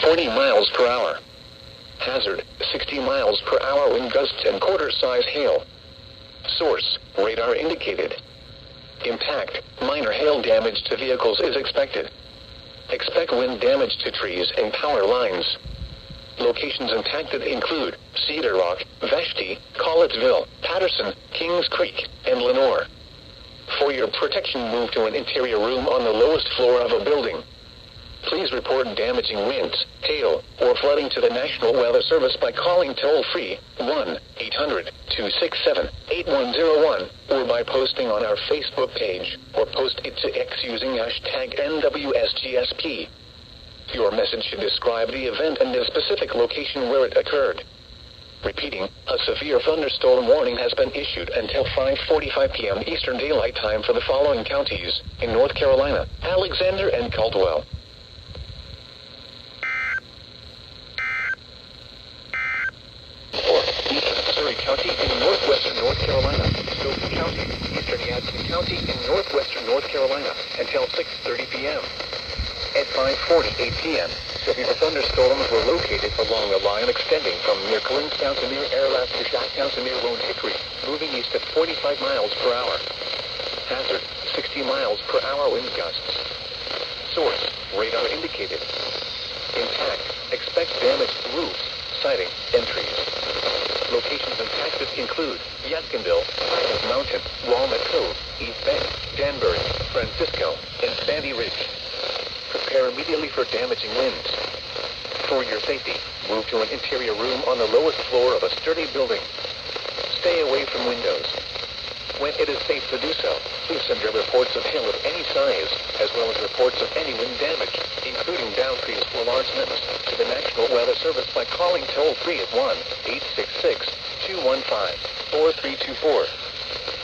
40 miles per hour. Hazard, 60 miles per hour wind gusts and quarter-size hail. Source, radar indicated. Impact, minor hail damage to vehicles is expected. Expect wind damage to trees and power lines. Locations impacted include Cedar Rock, Vashti, Collettsville, Patterson, Kings Creek, and Lenore. For your protection, move to an interior room on the lowest floor of a building. Please report damaging winds, hail, or flooding to the National Weather Service by calling toll-free 1-800-267-8101 or by posting on our Facebook page or post it to X using hashtag NWSGSP. Your message should describe the event and the specific location where it occurred. Repeating, a severe thunderstorm warning has been issued until 5:45 p.m. Eastern Daylight Time for the following counties in North Carolina: Alexander and Caldwell. Surrey County in northwestern North Carolina, Stoughton County, eastern Yadkin County in northwestern North Carolina until 6:30 p.m. At 5:48 p.m., severe thunderstorms were located along a line extending from near Collingstown to near Airlath to Shacktown to near Lone Hickory, moving east at 45 miles per hour. Hazard, 60 miles per hour wind gusts. Source, radar indicated. Impact, expect damage to roofs, siding, and trees. Locations impacted include Yadkinville, Highland Mountain, Walnut Cove, East Bend, Danbury, Francisco, and Sandy Ridge. Prepare immediately for damaging winds. For your safety, move to an interior room on the lowest floor of a sturdy building. Stay away from windows. When it is safe to do so, please send your reports of hail of any size, as well as reports of any wind damage, including down trees or large limbs, to the National Weather Service by calling toll-free at 1-866-215-4324.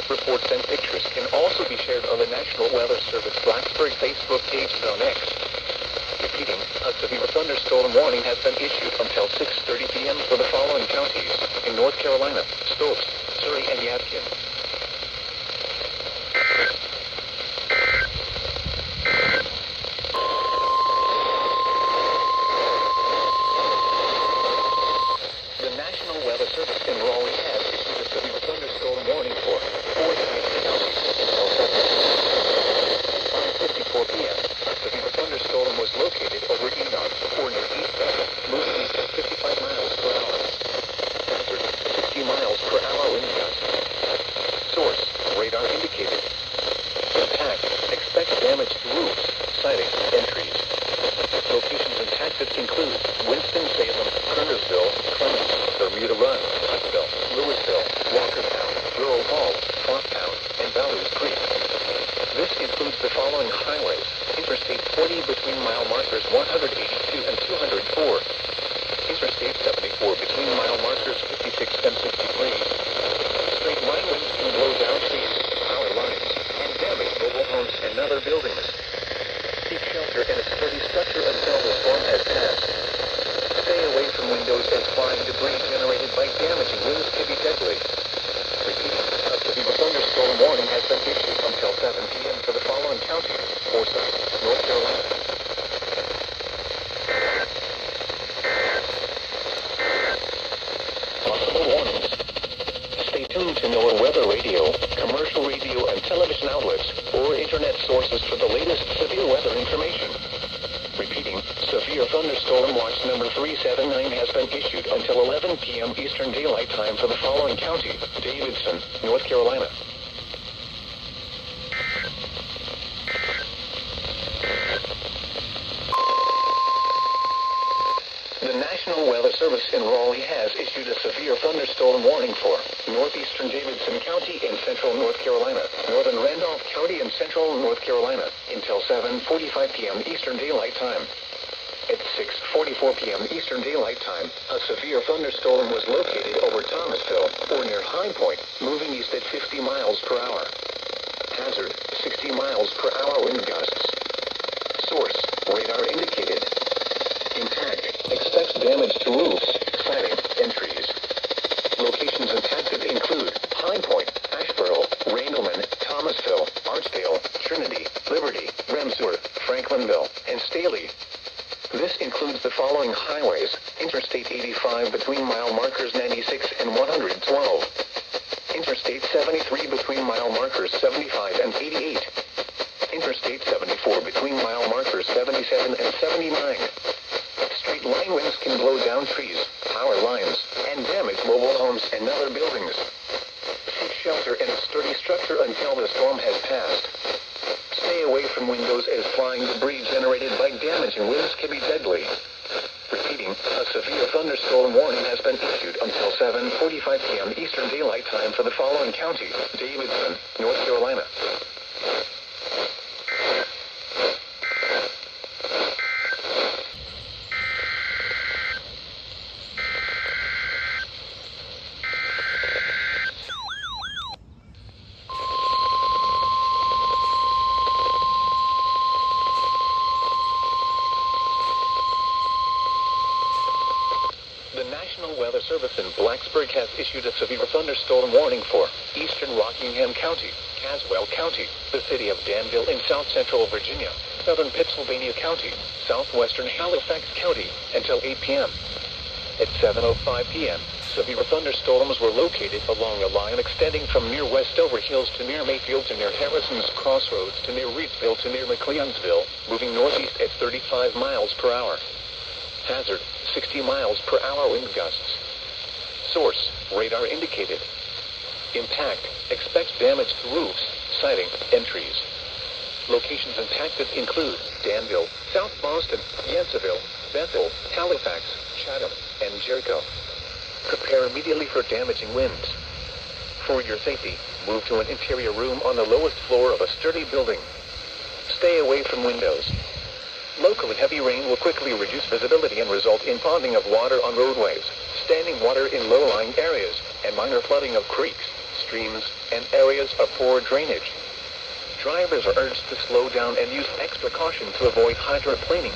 Reports and pictures can also be shared on the National Weather Service Blacksburg Facebook page on X. Repeating, a severe thunderstorm warning has been issued until 6:30 p.m. for the following counties in North Carolina: Stokes, Surrey, and Yadkin. The National Weather Service in Raleigh has issued a severe thunderstorm warning for 4 counties until 5:54 p.m. A severe thunderstorm was located over Enoch or near East Bend, moving east at 55 miles per hour. Hazard, 60 miles per hour wind gusts. Source, radar indicated. Impact, expect damage to roofs, siding, and trees. Locations impacted include Winston-Salem, Kernersville, Clemens, Bermuda Run, Huntsville, Louisville, Walkertown, Rural Hall, Frosttown, and Ballers Creek. This includes the following highways: Interstate 40 between mile markers 182 and 204, Interstate 74 between mile markers 56 and 63. Straight line winds can blow down trees, power lines, and damage mobile homes and other buildings. Seek shelter in a sturdy structure until the storm has passed. Stay away from windows as flying debris generated by damaging winds can be deadly. Repeating, a severe thunderstorm warning has been issued until 7 p.m. for the following counties: Forsyth, North Carolina. Possible warnings. Stay tuned to NOAA Weather Radio, commercial radio and television outlets, or internet sources for the latest severe weather information. Repeating, severe thunderstorm watch number 379 has been issued until 11 p.m. Eastern Daylight Time for the following county: Davidson, North Carolina. The National Weather Service in Raleigh has issued a severe thunderstorm warning for northeastern Davidson County in central North Carolina, northern Randolph County in central North Carolina, until 7:45 p.m. Eastern Daylight Time. At 6:44 p.m. Eastern Daylight Time, a severe thunderstorm was located over Thomasville, or near High Point, moving east at 50 miles per hour. Hazard, 60 miles per hour wind gusts. Source, radar indicated. Impact, expect damage to roofs, siding, and trees. Locations impacted include High Point, Asheboro, Randleman, Thomasville, Archdale, Trinity, Liberty, Remsworth, Franklinville, and Staley. This includes the following following highways: Interstate 85 between mile markers 96 and 112. Interstate 73 between mile markers 75 and 88. Interstate 74 between mile markers 77 and 79. Straight line winds can blow down trees, power lines, and damage mobile homes and other buildings. Seek shelter in a sturdy structure until the storm has passed. Stay away from windows as flying debris generated by damaging winds can be deadly. Repeating, a severe thunderstorm warning has been issued until 7:45 p.m. Eastern Daylight Time for the following county: Davidson, North Carolina. The National Weather Service in Blacksburg has issued a severe thunderstorm warning for eastern Rockingham County, Caswell County, the city of Danville in south central Virginia, southern Pittsylvania County, southwestern Halifax County, until 8 p.m. At 7:05 p.m., severe thunderstorms were located along a line extending from near Westover Hills to near Mayfield to near Harrison's Crossroads to near Reedsville to near McLeonsville, moving northeast at 35 miles per hour. Hazard, 60 miles per hour wind gusts. Source, radar indicated. Impact, expect damage to roofs, siding, and trees. Locations impacted include Danville, South Boston, Yanceyville, Bethel, Halifax, Chatham, and Jericho. Prepare immediately for damaging winds. For your safety, move to an interior room on the lowest floor of a sturdy building. Stay away from windows. Locally heavy rain will quickly reduce visibility and result in ponding of water on roadways, standing water in low-lying areas, and minor flooding of creeks, streams, and areas of poor drainage. Drivers are urged to slow down and use extra caution to avoid hydroplaning.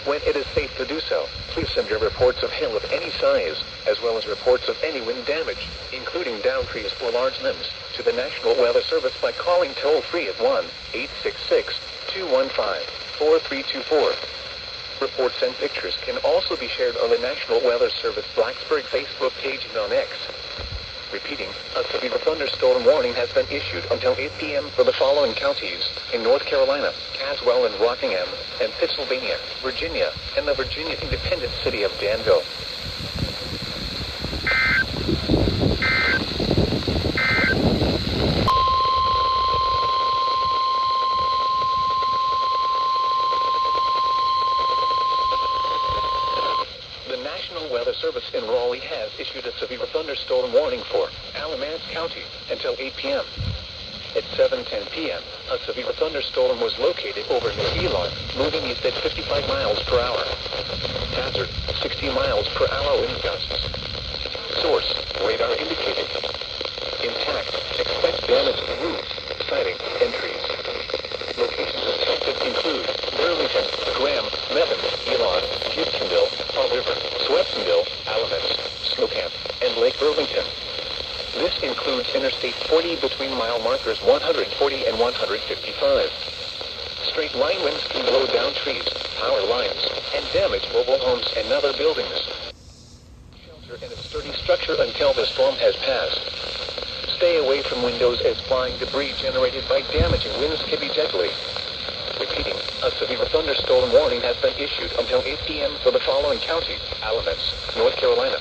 When it is safe to do so, please send your reports of hail of any size, as well as reports of any wind damage, including down trees or large limbs, to the National Weather Service by calling toll-free at 1-866-215-4324. Reports and pictures can also be shared on the National Weather Service Blacksburg Facebook page and on X. Repeating, a severe thunderstorm warning has been issued until 8 p.m. for the following counties: in North Carolina, Caswell and Rockingham, and Pennsylvania, Virginia, and the Virginia independent city of Danville. The National Weather Service in Raleigh has issued a severe thunderstorm warning for Alamance County until 8 p.m. At 7:10 p.m., a severe thunderstorm was located over near Elon, moving east at 55 miles per hour. Hazard, 60 miles per hour wind gusts. Source, radar indicated. Impact, expect damage to roofs, siding, and trees. Locations impacted include Burlington, Graham, Methven, Elon, Gibsonville, Fall River, Swepsonville, Alamance, Snowcamp, and Lake Burlington. This includes Interstate 40 between mile markers 140 and 155. Straight line winds can blow down trees, power lines, and damage mobile homes and other buildings. Shelter in a sturdy structure until the storm has passed. Stay away from windows as flying debris generated by damaging winds can be deadly. Repeating, a severe thunderstorm warning has been issued until 8 p.m. for the following county: Alamance, North Carolina,